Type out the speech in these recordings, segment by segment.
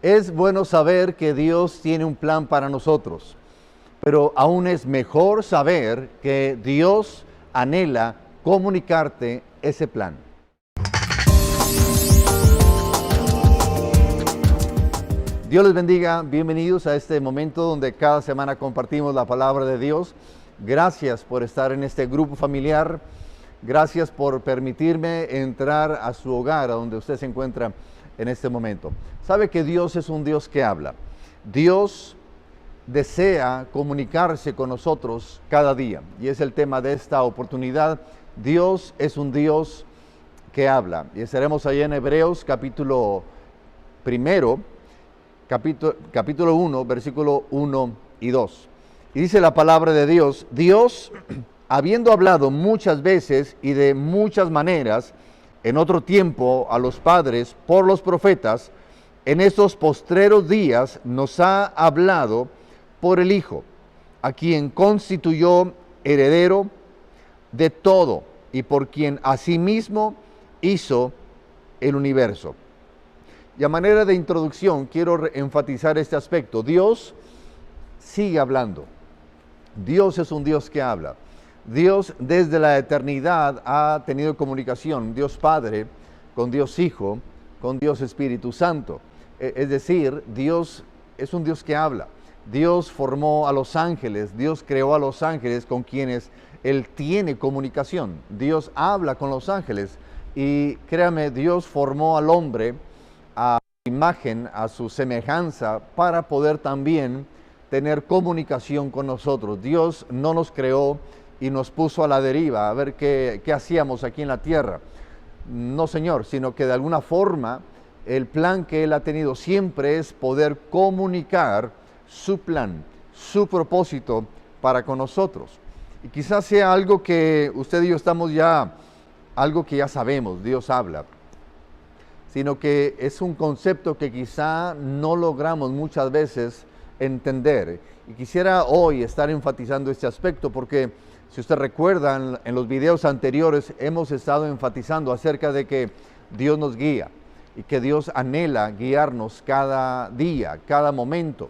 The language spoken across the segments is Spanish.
Es bueno saber que Dios tiene un plan para nosotros, pero aún es mejor saber que Dios anhela comunicarte ese plan. Dios les bendiga, bienvenidos a este momento donde cada semana compartimos la palabra de Dios. Gracias por estar en este grupo familiar, gracias por permitirme entrar a su hogar, a donde usted se encuentra en este momento. Sabe que Dios es un Dios que habla. Dios desea comunicarse con nosotros cada día, y es el tema de esta oportunidad. Dios es un Dios que habla, y estaremos ahí en Hebreos capítulo 1, versículo 1 y 2. Y dice la palabra de Dios: Dios, habiendo hablado muchas veces y de muchas maneras en otro tiempo a los padres por los profetas, en estos postreros días nos ha hablado por el Hijo, a quien constituyó heredero de todo y por quien asimismo hizo el universo. Y a manera de introducción quiero enfatizar este aspecto. Dios sigue hablando. Dios es un Dios que habla. Dios desde la eternidad ha tenido comunicación, Dios Padre con Dios Hijo, con Dios Espíritu Santo. Es decir, Dios es un Dios que habla. Dios formó a los ángeles, Dios creó a los ángeles con quienes Él tiene comunicación. Dios habla con los ángeles y créame, Dios formó al hombre a su imagen, a su semejanza, para poder también tener comunicación con nosotros. Dios no nos creó y nos puso a la deriva a ver qué hacíamos aquí en la tierra. No, Señor, sino que de alguna forma el plan que Él ha tenido siempre es poder comunicar su plan, su propósito para con nosotros. Y quizás sea algo que usted y yo algo que ya sabemos, Dios habla, sino que es un concepto que quizá no logramos muchas veces entender. Y quisiera hoy estar enfatizando este aspecto porque, si usted recuerda, en los videos anteriores hemos estado enfatizando acerca de que Dios nos guía y que Dios anhela guiarnos cada día, cada momento.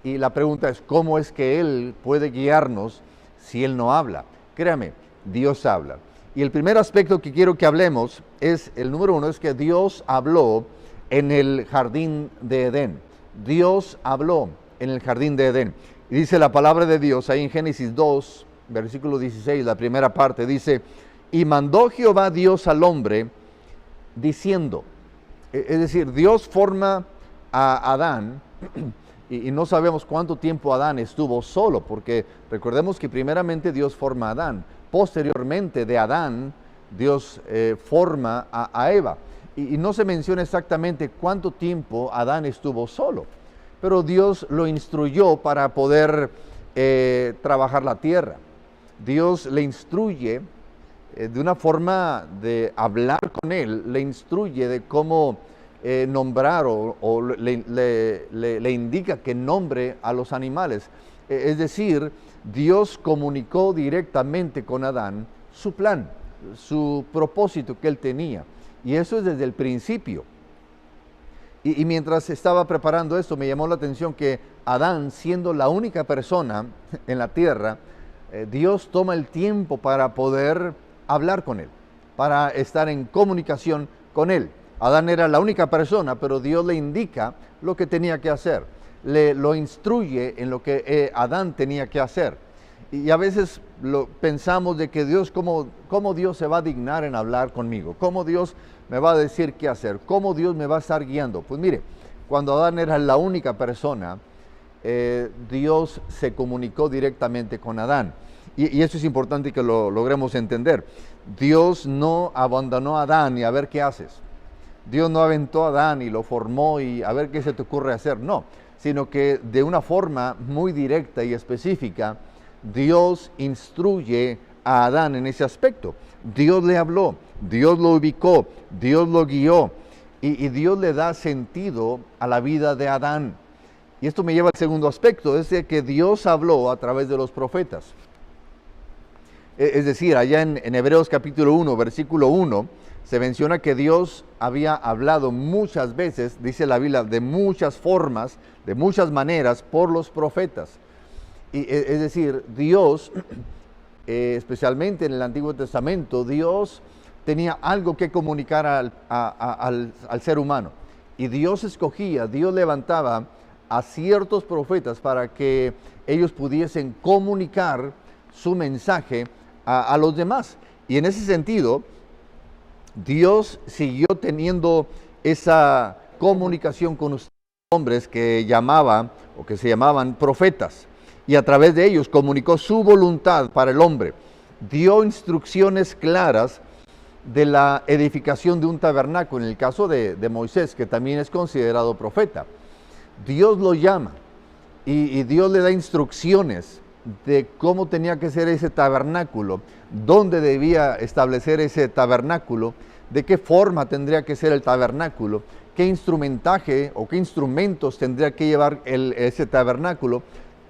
Y la pregunta es, ¿cómo es que Él puede guiarnos si Él no habla? Créame, Dios habla. Y el primer aspecto que quiero que hablemos es, el número uno, es que Dios habló en el jardín de Edén. Dios habló en el jardín de Edén. Y dice la palabra de Dios ahí en Génesis 2, versículo 16, la primera parte, dice: y mandó Jehová Dios al hombre diciendo. Es decir, Dios forma a Adán y no sabemos cuánto tiempo Adán estuvo solo, porque recordemos que primeramente Dios forma a Adán. Posteriormente de Adán, Dios forma a Eva. Y no se menciona exactamente cuánto tiempo Adán estuvo solo, pero Dios lo instruyó para poder trabajar la tierra. Dios le instruye de una forma de hablar con él, le instruye de cómo nombrar o le indica que nombre a los animales. Es decir, Dios comunicó directamente con Adán su plan, su propósito que él tenía. Y eso es desde el principio. Y mientras estaba preparando esto, me llamó la atención que Adán, siendo la única persona en la tierra, Dios toma el tiempo para poder hablar con él, para estar en comunicación con él. Adán era la única persona, pero Dios le indica lo que tenía que hacer. Lo instruye en lo que Adán tenía que hacer. Y a veces pensamos de que Dios, ¿cómo Dios se va a dignar en hablar conmigo? ¿Cómo Dios me va a decir qué hacer? ¿Cómo Dios me va a estar guiando? Pues mire, cuando Adán era la única persona, Dios se comunicó directamente con Adán. Y eso es importante que lo logremos entender. Dios no abandonó a Adán y a ver qué haces. Dios no aventó a Adán y lo formó y a ver qué se te ocurre hacer. No, sino que de una forma muy directa y específica, Dios instruye a Adán en ese aspecto. Dios le habló, Dios lo ubicó, Dios lo guió y Dios le da sentido a la vida de Adán. Y esto me lleva al segundo aspecto, es de que Dios habló a través de los profetas. Es decir, allá en Hebreos capítulo 1, versículo 1, se menciona que Dios había hablado muchas veces, dice la Biblia, de muchas formas, de muchas maneras, por los profetas. Es decir, Dios, especialmente en el Antiguo Testamento, Dios tenía algo que comunicar al ser humano. Y Dios escogía, Dios levantaba a ciertos profetas para que ellos pudiesen comunicar su mensaje a los demás. Y en ese sentido, Dios siguió teniendo esa comunicación con los hombres que llamaban o que se llamaban profetas. Y a través de ellos comunicó su voluntad para el hombre. Dio instrucciones claras de la edificación de un tabernáculo, en el caso de Moisés, que también es considerado profeta. Dios lo llama y Dios le da instrucciones de cómo tenía que ser ese tabernáculo, dónde debía establecer ese tabernáculo, de qué forma tendría que ser el tabernáculo, qué instrumentaje o qué instrumentos tendría que llevar ese tabernáculo,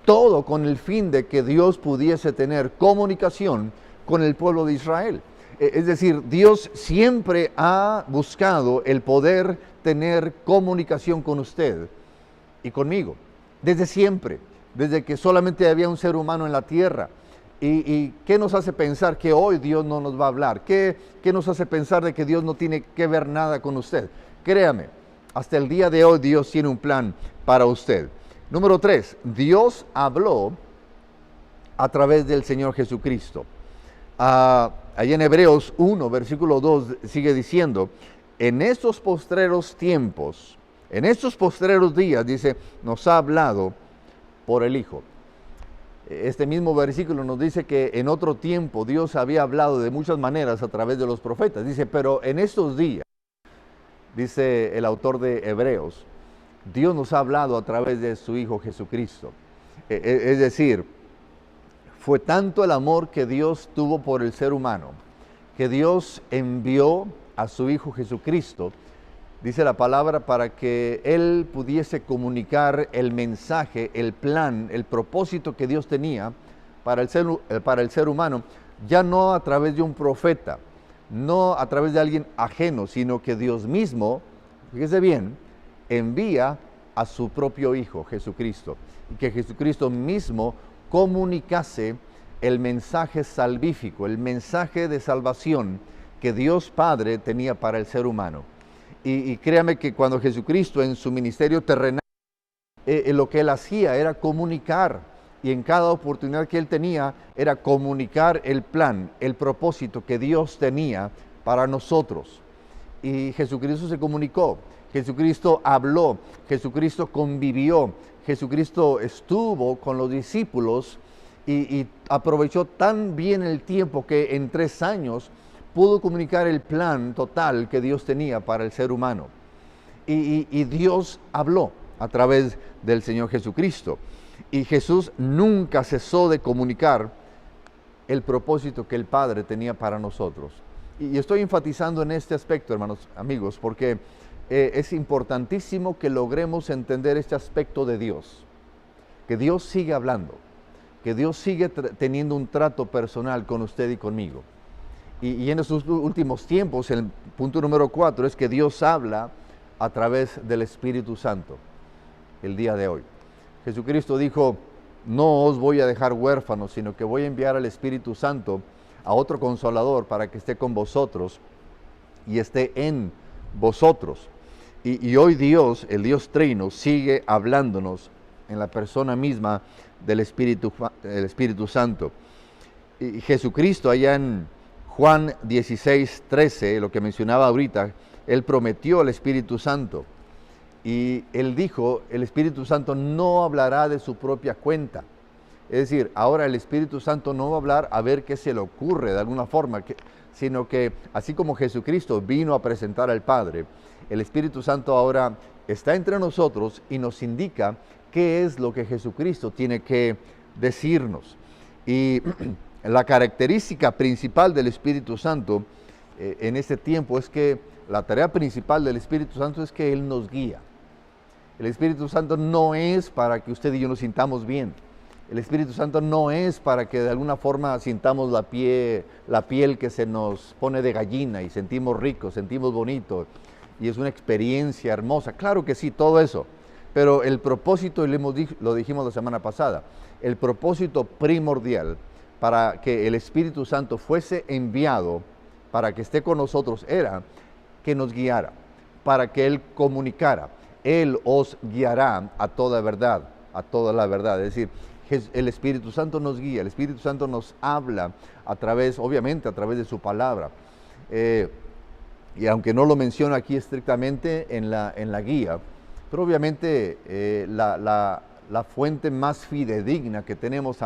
todo con el fin de que Dios pudiese tener comunicación con el pueblo de Israel. Es decir, Dios siempre ha buscado el poder tener comunicación con usted y conmigo, desde siempre, desde que solamente había un ser humano en la tierra. ¿Y qué nos hace pensar que hoy Dios no nos va a hablar? ¿Qué nos hace pensar de que Dios no tiene que ver nada con usted? Créame, hasta el día de hoy Dios tiene un plan para usted. Número 3, Dios habló a través del Señor Jesucristo. Allí en Hebreos 1, versículo 2, sigue diciendo, en estos postreros tiempos, en estos postreros días, dice, nos ha hablado por el Hijo. Este mismo versículo nos dice que en otro tiempo Dios había hablado de muchas maneras a través de los profetas. Dice, pero en estos días, dice el autor de Hebreos, Dios nos ha hablado a través de su Hijo Jesucristo. Es decir, fue tanto el amor que Dios tuvo por el ser humano, que Dios envió a su Hijo Jesucristo, dice la palabra, para que Él pudiese comunicar el mensaje, el plan, el propósito que Dios tenía para el ser humano, ya no a través de un profeta, no a través de alguien ajeno, sino que Dios mismo, fíjese bien, envía a su propio Hijo, Jesucristo, y que Jesucristo mismo comunicase el mensaje salvífico, el mensaje de salvación que Dios Padre tenía para el ser humano. Y créame que cuando Jesucristo en su ministerio terrenal, lo que Él hacía era comunicar, y en cada oportunidad que Él tenía, era comunicar el plan, el propósito que Dios tenía para nosotros. Y Jesucristo se comunicó, Jesucristo habló, Jesucristo convivió, Jesucristo estuvo con los discípulos y aprovechó tan bien el tiempo que en 3 años pudo comunicar el plan total que Dios tenía para el ser humano. Y Dios habló a través del Señor Jesucristo. Y Jesús nunca cesó de comunicar el propósito que el Padre tenía para nosotros. Y estoy enfatizando en este aspecto, hermanos, amigos, porque es importantísimo que logremos entender este aspecto de Dios. Que Dios sigue hablando, que Dios sigue teniendo un trato personal con usted y conmigo. Y en estos últimos tiempos, el punto número 4 es que Dios habla a través del Espíritu Santo el día de hoy. Jesucristo dijo, no os voy a dejar huérfanos, sino que voy a enviar al Espíritu Santo a otro Consolador para que esté con vosotros y esté en vosotros. Y hoy Dios, el Dios Trino, sigue hablándonos en la persona misma del Espíritu Santo. Y Jesucristo allá en Juan 16, 13, lo que mencionaba ahorita, Él prometió al Espíritu Santo. Y Él dijo, el Espíritu Santo no hablará de su propia cuenta. Es decir, ahora el Espíritu Santo no va a hablar a ver qué se le ocurre de alguna forma, sino que así como Jesucristo vino a presentar al Padre, el Espíritu Santo ahora está entre nosotros y nos indica qué es lo que Jesucristo tiene que decirnos. Y la característica principal del Espíritu Santo en este tiempo es que la tarea principal del Espíritu Santo es que Él nos guía. El Espíritu Santo no es para que usted y yo nos sintamos bien. El Espíritu Santo no es para que de alguna forma sintamos la piel que se nos pone de gallina y sentimos rico, sentimos bonito y es una experiencia hermosa. Claro que sí, todo eso. Pero el propósito, y lo dijimos la semana pasada, el propósito primordial para que el Espíritu Santo fuese enviado para que esté con nosotros era que nos guiara, para que Él comunicara. Él os guiará a toda verdad, a toda la verdad. Es decir, el Espíritu Santo nos guía, el Espíritu Santo nos habla a través, obviamente, a través de su palabra. Y aunque no lo menciona aquí estrictamente en la guía, pero obviamente la fuente más fidedigna que tenemos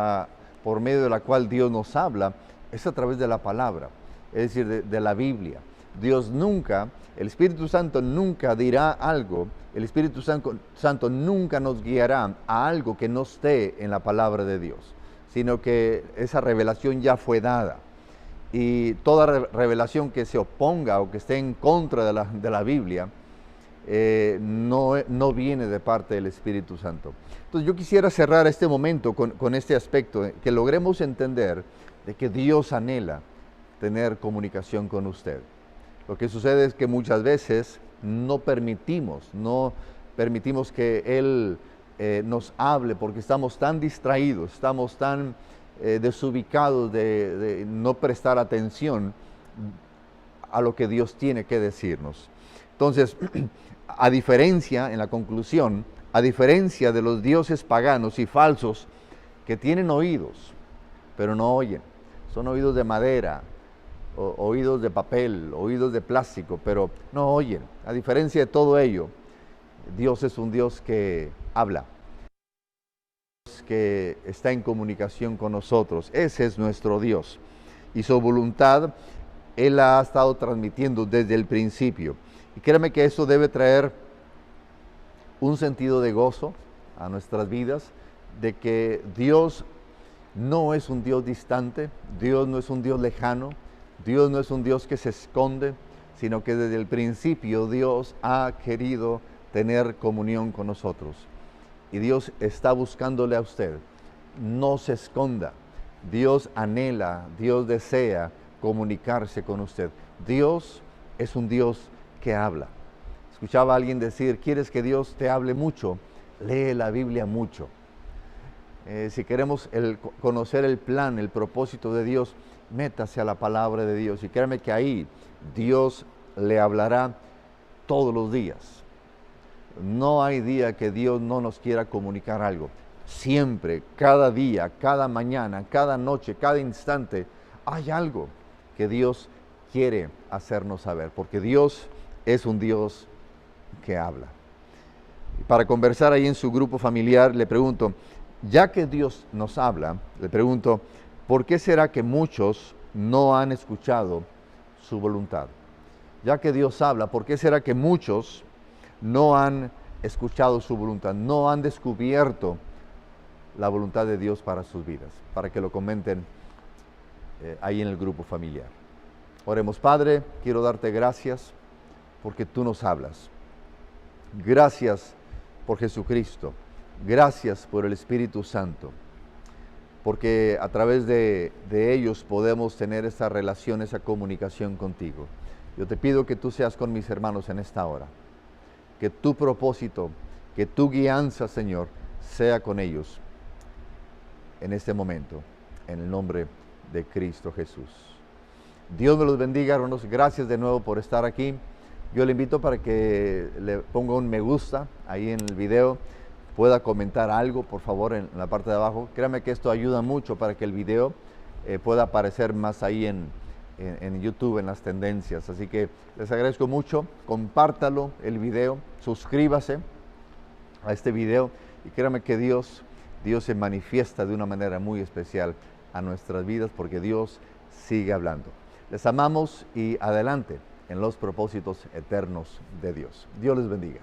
por medio de la cual Dios nos habla es a través de la palabra, es decir, de la Biblia. Dios nunca, el Espíritu Santo nunca dirá algo, el Espíritu Santo nunca nos guiará a algo que no esté en la palabra de Dios, sino que esa revelación ya fue dada. Y toda revelación que se oponga o que esté en contra de la Biblia, no viene de parte del Espíritu Santo. Entonces yo quisiera cerrar este momento con este aspecto, que logremos entender de que Dios anhela tener comunicación con usted. Lo que sucede es que muchas veces no permitimos que Él nos hable porque estamos tan distraídos, estamos tan desubicados de no prestar atención a lo que Dios tiene que decirnos. Entonces, a diferencia, en la conclusión, a diferencia de los dioses paganos y falsos que tienen oídos, pero no oyen, son oídos de madera, oídos de papel, oídos de plástico, pero no oyen. A diferencia de todo ello, Dios es un Dios que habla, que está en comunicación con nosotros. Ese es nuestro Dios. Y su voluntad, Él la ha estado transmitiendo desde el principio. Y créame que eso debe traer un sentido de gozo a nuestras vidas, de que Dios no es un Dios distante, Dios no es un Dios lejano, Dios no es un Dios que se esconde, sino que desde el principio Dios ha querido tener comunión con nosotros. Y Dios está buscándole a usted. No se esconda. Dios anhela, Dios desea comunicarse con usted. Dios es un Dios que habla. Escuchaba a alguien decir, ¿quieres que Dios te hable mucho? Lee la Biblia mucho. Si queremos conocer el plan, el propósito de Dios, métase a la palabra de Dios. Y créame que ahí Dios le hablará todos los días. No hay día que Dios no nos quiera comunicar algo. Siempre, cada día, cada mañana, cada noche, cada instante, hay algo que Dios quiere hacernos saber, porque Dios es un Dios que habla. Para conversar ahí en su grupo familiar, le pregunto, ya que Dios nos habla, le pregunto, ¿por qué será que muchos no han escuchado su voluntad? Ya que Dios habla, ¿por qué será que muchos no han escuchado su voluntad, no han descubierto la voluntad de Dios para sus vidas? Para que lo comenten ahí en el grupo familiar. Oremos. Padre, quiero darte gracias porque tú nos hablas. Gracias por Jesucristo. Gracias por el Espíritu Santo. Porque a través de ellos podemos tener esa relación, esa comunicación contigo. Yo te pido que tú seas con mis hermanos en esta hora. Que tu propósito, que tu guianza, Señor, sea con ellos en este momento, en el nombre de Cristo Jesús. Dios me los bendiga, hermanos. Gracias de nuevo por estar aquí. Yo le invito para que le ponga un me gusta ahí en el video, pueda comentar algo, por favor, en la parte de abajo. Créame que esto ayuda mucho para que el video pueda aparecer más ahí en YouTube, en las tendencias. Así que les agradezco mucho. Compártalo el video, suscríbase a este video y créame que Dios se manifiesta de una manera muy especial a nuestras vidas porque Dios sigue hablando. Les amamos y adelante en los propósitos eternos de Dios. Dios les bendiga.